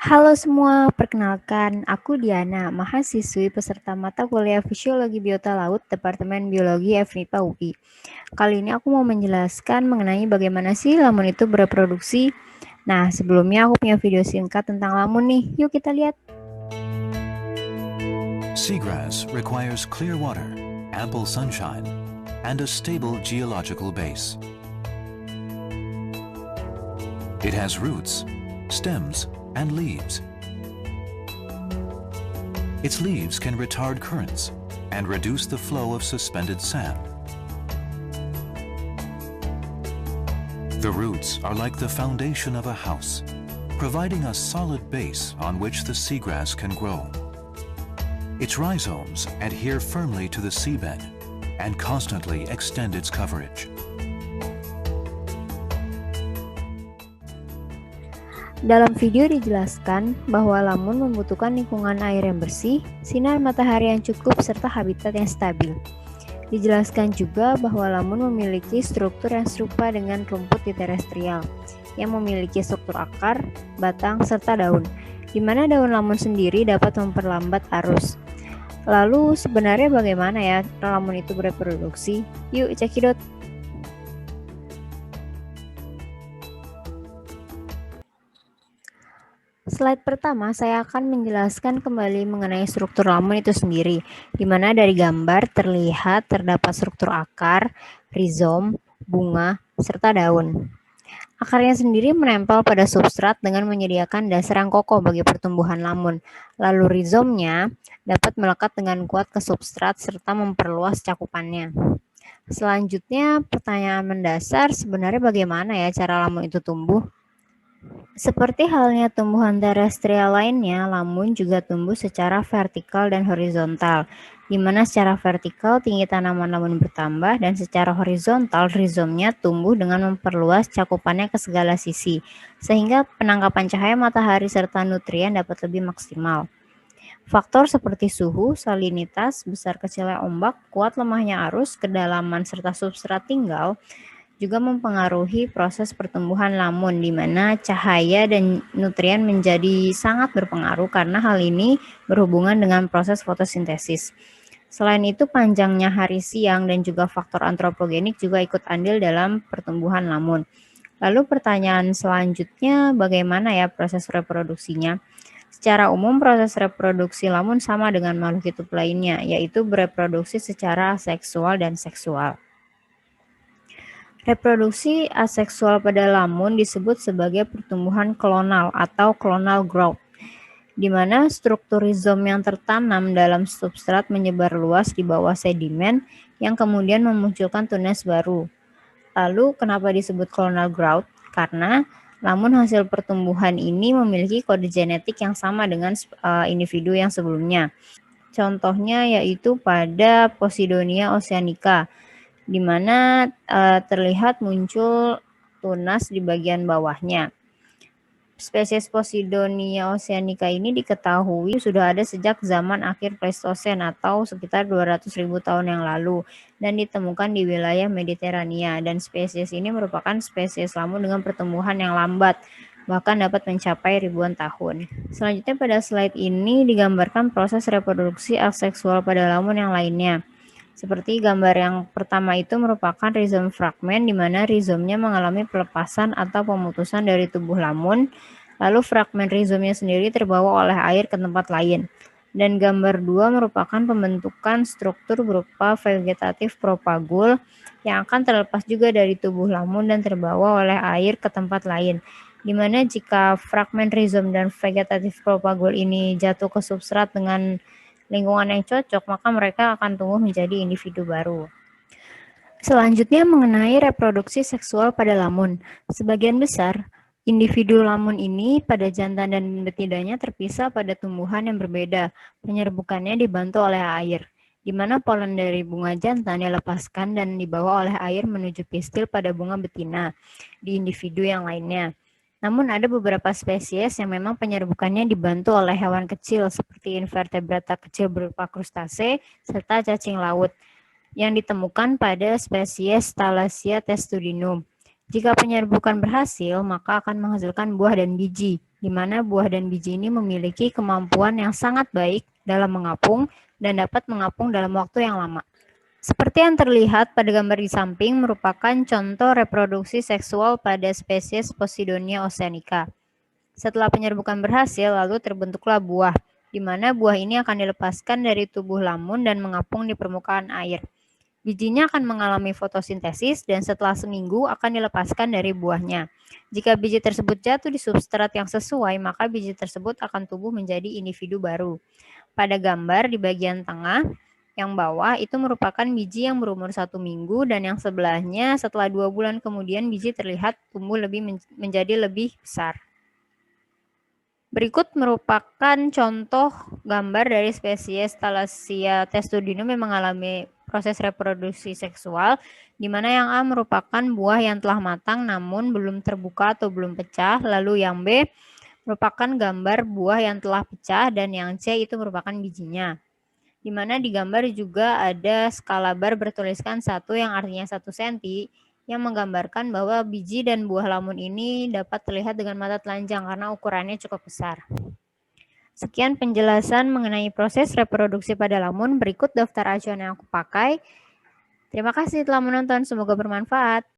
Halo semua, perkenalkan aku Diana, mahasiswi peserta mata kuliah Fisiologi Biota Laut Departemen Biologi FMIPA UI. Kali ini aku mau menjelaskan mengenai bagaimana sih lamun itu bereproduksi. Nah, sebelumnya aku punya video singkat tentang lamun nih, yuk kita lihat. Seagrass requires clear water, ample sunshine, and a stable geological base. It has roots, stems, and leaves. Its leaves can retard currents and reduce the flow of suspended sand. The roots are like the foundation of a house, providing a solid base on which the seagrass can grow. Its rhizomes adhere firmly to the seabed and constantly extend its coverage. Dalam video dijelaskan bahwa lamun membutuhkan lingkungan air yang bersih, sinar matahari yang cukup, serta habitat yang stabil. Dijelaskan juga bahwa lamun memiliki struktur yang serupa dengan rumput di terestrial, yang memiliki struktur akar, batang, serta daun, di mana daun lamun sendiri dapat memperlambat arus. Lalu sebenarnya bagaimana ya lamun itu bereproduksi? Yuk cekidot. Slide pertama, saya akan menjelaskan kembali mengenai struktur lamun itu sendiri, di mana dari gambar terlihat terdapat struktur akar, rizom, bunga, serta daun. Akarnya sendiri menempel pada substrat dengan menyediakan dasar yang kokoh bagi pertumbuhan lamun. Lalu rizomnya dapat melekat dengan kuat ke substrat serta memperluas cakupannya. Selanjutnya, pertanyaan mendasar, sebenarnya bagaimana ya cara lamun itu tumbuh? Seperti halnya tumbuhan terestrial lainnya, lamun juga tumbuh secara vertikal dan horizontal, di mana secara vertikal tinggi tanaman lamun bertambah dan secara horizontal rizomnya tumbuh dengan memperluas cakupannya ke segala sisi, sehingga penangkapan cahaya matahari serta nutrien dapat lebih maksimal. Faktor seperti suhu, salinitas, besar kecilnya ombak, kuat lemahnya arus, kedalaman serta substrat tinggal juga mempengaruhi proses pertumbuhan lamun, di mana cahaya dan nutrien menjadi sangat berpengaruh karena hal ini berhubungan dengan proses fotosintesis. Selain itu, panjangnya hari siang dan juga faktor antropogenik juga ikut andil dalam pertumbuhan lamun. Lalu pertanyaan selanjutnya, bagaimana ya proses reproduksinya? Secara umum, proses reproduksi lamun sama dengan makhluk hidup lainnya, yaitu bereproduksi secara seksual dan seksual. Reproduksi aseksual pada lamun disebut sebagai pertumbuhan klonal atau clonal growth, di mana struktur rizom yang tertanam dalam substrat menyebar luas di bawah sedimen yang kemudian memunculkan tunas baru. Lalu kenapa disebut clonal growth? Karena lamun hasil pertumbuhan ini memiliki kode genetik yang sama dengan individu yang sebelumnya. Contohnya yaitu pada Posidonia oceanica, di mana terlihat muncul tunas di bagian bawahnya. Spesies Posidonia oceanica ini diketahui sudah ada sejak zaman akhir Pleistosen atau sekitar 200.000 tahun yang lalu dan ditemukan di wilayah Mediterania, dan spesies ini merupakan spesies lamun dengan pertumbuhan yang lambat, bahkan dapat mencapai ribuan tahun. Selanjutnya pada slide ini digambarkan proses reproduksi aseksual pada lamun yang lainnya. Seperti gambar yang pertama itu merupakan rizom fragmen, di mana rizomnya mengalami pelepasan atau pemutusan dari tubuh lamun, lalu fragmen rizomnya sendiri terbawa oleh air ke tempat lain. Dan gambar 2 merupakan pembentukan struktur berupa vegetatif propagul yang akan terlepas juga dari tubuh lamun dan terbawa oleh air ke tempat lain, di mana jika fragmen rizom dan vegetatif propagul ini jatuh ke substrat dengan lingkungan yang cocok, maka mereka akan tumbuh menjadi individu baru. Selanjutnya mengenai reproduksi seksual pada lamun. Sebagian besar individu lamun ini pada jantan dan betinanya terpisah pada tumbuhan yang berbeda. Penyerbukannya dibantu oleh air, di mana polen dari bunga jantan dilepaskan dan dibawa oleh air menuju pistil pada bunga betina di individu yang lainnya. Namun ada beberapa spesies yang memang penyerbukannya dibantu oleh hewan kecil seperti invertebrata kecil berupa krustase serta cacing laut yang ditemukan pada spesies Thalassiya testudinum. Jika penyerbukan berhasil, maka akan menghasilkan buah dan biji. di mana buah dan biji ini memiliki kemampuan yang sangat baik dalam mengapung dan dapat mengapung dalam waktu yang lama. Seperti yang terlihat pada gambar di samping merupakan contoh reproduksi seksual pada spesies Posidonia oceanica. Setelah penyerbukan berhasil, lalu terbentuklah buah, di mana buah ini akan dilepaskan dari tubuh lamun dan mengapung di permukaan air. Bijinya akan mengalami fotosintesis dan setelah seminggu akan dilepaskan dari buahnya. Jika biji tersebut jatuh di substrat yang sesuai, maka biji tersebut akan tumbuh menjadi individu baru. Pada gambar di bagian tengah, yang bawah itu merupakan biji yang berumur 1 minggu dan yang sebelahnya setelah 2 bulan kemudian biji terlihat tumbuh menjadi lebih besar. Berikut merupakan contoh gambar dari spesies Thalassia testudinum yang mengalami proses reproduksi seksual, di mana yang A merupakan buah yang telah matang namun belum terbuka atau belum pecah, lalu yang B merupakan gambar buah yang telah pecah dan yang C itu merupakan bijinya. Di mana di gambar juga ada skala bar bertuliskan 1 yang artinya 1 cm, yang menggambarkan bahwa biji dan buah lamun ini dapat terlihat dengan mata telanjang karena ukurannya cukup besar. Sekian penjelasan mengenai proses reproduksi pada lamun. Berikut daftar acuan yang aku pakai. Terima kasih telah menonton, semoga bermanfaat.